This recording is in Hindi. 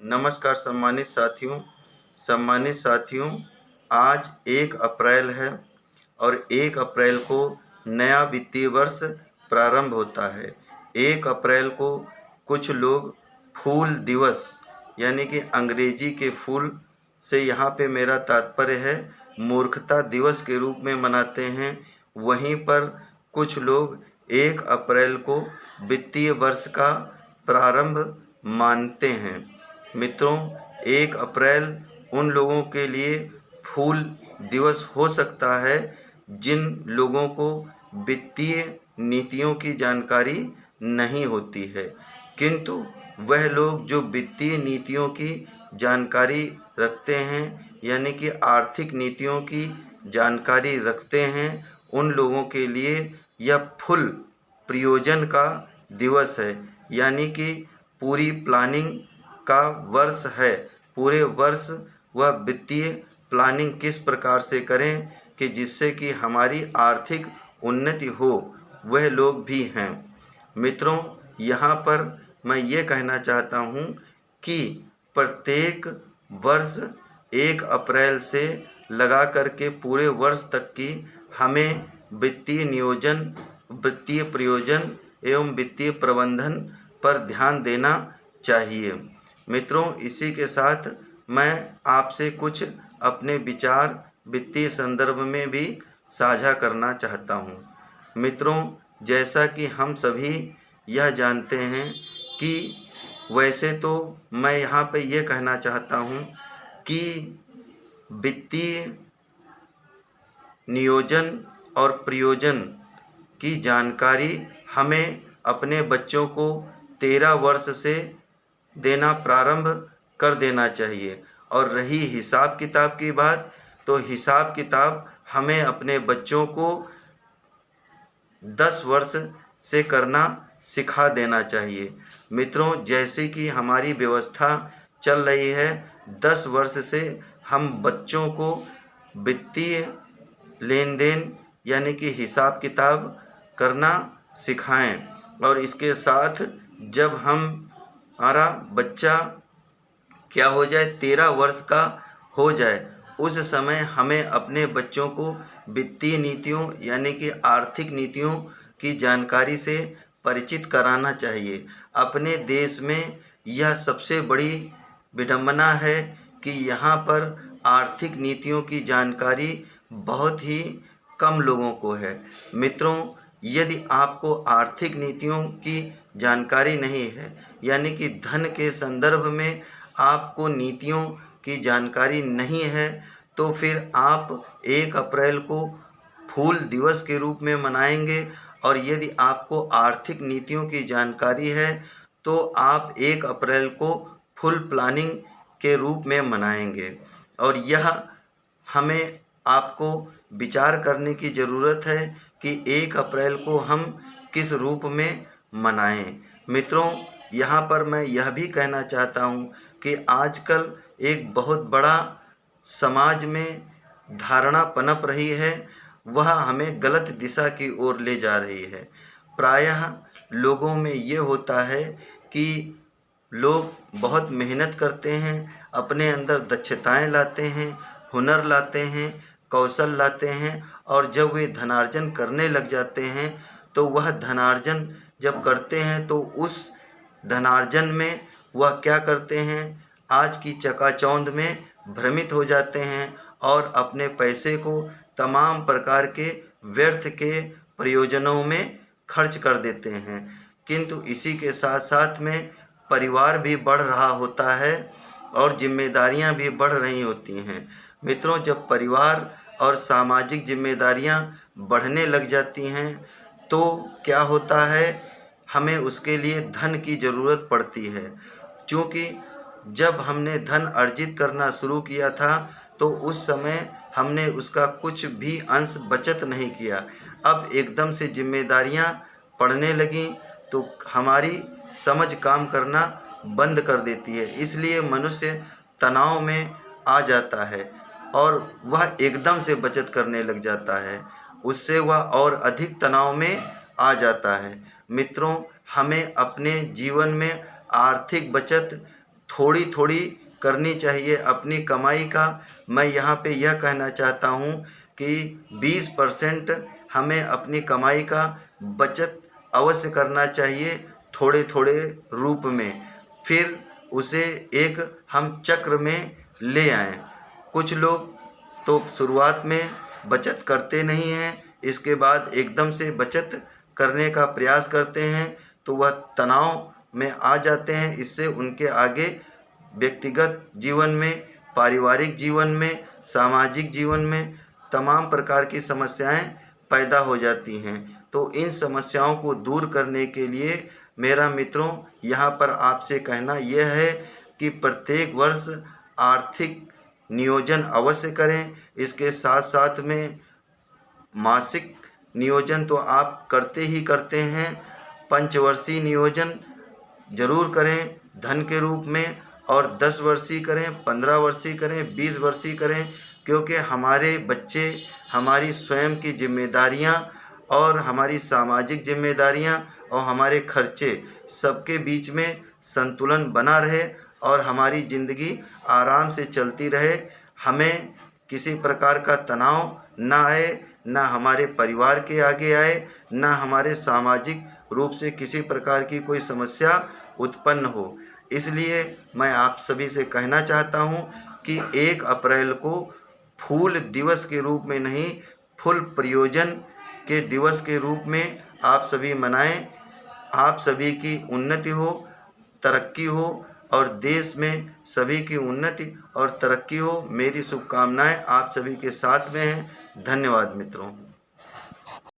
नमस्कार सम्मानित साथियों, आज 1 अप्रैल है और 1 अप्रैल को नया वित्तीय वर्ष प्रारंभ होता है। 1 अप्रैल को कुछ लोग फूल दिवस यानी कि अंग्रेजी के फूल से यहाँ पे मेरा तात्पर्य है मूर्खता दिवस के रूप में मनाते हैं। वहीं पर कुछ लोग 1 अप्रैल को वित्तीय वर्ष का प्रारंभ मानते हैं। मित्रों, 1 अप्रैल उन लोगों के लिए फूल दिवस हो सकता है जिन लोगों को वित्तीय नीतियों की जानकारी नहीं होती है, किंतु वह लोग जो वित्तीय नीतियों की जानकारी रखते हैं यानी कि आर्थिक नीतियों की जानकारी रखते हैं, उन लोगों के लिए यह फुल प्रयोजन का दिवस है। यानी कि पूरी प्लानिंग का वर्ष है। पूरे वर्ष वह वित्तीय प्लानिंग किस प्रकार से करें कि जिससे कि हमारी आर्थिक उन्नति हो, वह लोग भी हैं। मित्रों, यहाँ पर मैं ये कहना चाहता हूँ कि प्रत्येक वर्ष 1 अप्रैल से लगा कर के पूरे वर्ष तक की हमें वित्तीय नियोजन, वित्तीय प्रयोजन एवं वित्तीय प्रबंधन पर ध्यान देना चाहिए। मित्रों, इसी के साथ मैं आपसे कुछ अपने विचार वित्तीय संदर्भ में भी साझा करना चाहता हूँ। मित्रों, जैसा कि हम सभी यह जानते हैं कि वैसे तो मैं यहाँ पे ये कहना चाहता हूँ कि वित्तीय नियोजन और प्रयोजन की जानकारी हमें अपने बच्चों को 13 वर्ष से देना प्रारंभ कर देना चाहिए। और रही हिसाब किताब की बात, तो हिसाब किताब हमें अपने बच्चों को 10 वर्ष से करना सिखा देना चाहिए। मित्रों, जैसे कि हमारी व्यवस्था चल रही है, 10 वर्ष से हम बच्चों को वित्तीय लेन देन यानी कि हिसाब किताब करना सिखाएं। और इसके साथ जब हमारा बच्चा क्या हो जाए, 13 वर्ष का हो जाए, उस समय हमें अपने बच्चों को वित्तीय नीतियों यानी कि आर्थिक नीतियों की जानकारी से परिचित कराना चाहिए। अपने देश में यह सबसे बड़ी विडंबना है कि यहाँ पर आर्थिक नीतियों की जानकारी बहुत ही कम लोगों को है। मित्रों, यदि आपको आर्थिक नीतियों की जानकारी नहीं है यानी कि धन के संदर्भ में आपको नीतियों की जानकारी नहीं है, तो फिर आप 1 अप्रैल को फूल दिवस के रूप में मनाएंगे। और यदि आपको आर्थिक नीतियों की जानकारी है तो आप 1 अप्रैल को फुल प्लानिंग के रूप में मनाएंगे। और यह हमें आपको विचार करने की ज़रूरत है कि 1 अप्रैल को हम किस रूप में मनाएं। मित्रों, यहाँ पर मैं यह भी कहना चाहता हूँ कि आजकल एक बहुत बड़ा समाज में धारणा पनप रही है, वह हमें गलत दिशा की ओर ले जा रही है। प्रायः लोगों में ये होता है कि लोग बहुत मेहनत करते हैं, अपने अंदर दक्षताएं लाते हैं, हुनर लाते हैं, कौशल लाते हैं, और जब वे धनार्जन करने लग जाते हैं तो वह धनार्जन जब करते हैं तो उस धनार्जन में वह क्या करते हैं, आज की चकाचौंध में भ्रमित हो जाते हैं और अपने पैसे को तमाम प्रकार के व्यर्थ के प्रयोजनों में खर्च कर देते हैं। किंतु इसी के साथ साथ में परिवार भी बढ़ रहा होता है और जिम्मेदारियां भी बढ़ रही होती हैं। मित्रों, जब परिवार और सामाजिक जिम्मेदारियां बढ़ने लग जाती हैं तो क्या होता है, हमें उसके लिए धन की ज़रूरत पड़ती है। क्योंकि जब हमने धन अर्जित करना शुरू किया था तो उस समय हमने उसका कुछ भी अंश बचत नहीं किया। अब एकदम से जिम्मेदारियां पड़ने लगीं तो हमारी समझ काम करना बंद कर देती है। इसलिए मनुष्य तनाव में आ जाता है और वह एकदम से बचत करने लग जाता है, उससे वह और अधिक तनाव में आ जाता है। मित्रों, हमें अपने जीवन में आर्थिक बचत थोड़ी थोड़ी करनी चाहिए अपनी कमाई का। मैं यहाँ पे यह कहना चाहता हूँ कि 20% हमें अपनी कमाई का बचत अवश्य करना चाहिए, थोड़े थोड़े रूप में। फिर उसे एक हम चक्र में ले आएँ। कुछ लोग तो शुरुआत में बचत करते नहीं हैं, इसके बाद एकदम से बचत करने का प्रयास करते हैं तो वह तनाव में आ जाते हैं। इससे उनके आगे व्यक्तिगत जीवन में, पारिवारिक जीवन में, सामाजिक जीवन में तमाम प्रकार की समस्याएं पैदा हो जाती हैं। तो इन समस्याओं को दूर करने के लिए मेरा मित्रों यहाँ पर आपसे कहना यह है कि प्रत्येक वर्ष आर्थिक नियोजन अवश्य करें। इसके साथ साथ में मासिक नियोजन तो आप करते ही करते हैं, पंचवर्षीय नियोजन जरूर करें धन के रूप में, और 10 वर्षीय करें, 15 वर्षीय करें, 20 वर्षीय करें, क्योंकि हमारे बच्चे, हमारी स्वयं की जिम्मेदारियां और हमारी सामाजिक जिम्मेदारियां और हमारे खर्चे सबके बीच में संतुलन बना रहे और हमारी ज़िंदगी आराम से चलती रहे। हमें किसी प्रकार का तनाव ना आए, ना हमारे परिवार के आगे आए, ना हमारे सामाजिक रूप से किसी प्रकार की कोई समस्या उत्पन्न हो। इसलिए मैं आप सभी से कहना चाहता हूँ कि 1 अप्रैल को फूल दिवस के रूप में नहीं, फुल प्रयोजन के दिवस के रूप में आप सभी मनाएं। आप सभी की उन्नति हो, तरक्की हो और देश में सभी की उन्नति और तरक्की हो। मेरी शुभकामनाएं आप सभी के साथ में हैं। धन्यवाद मित्रों।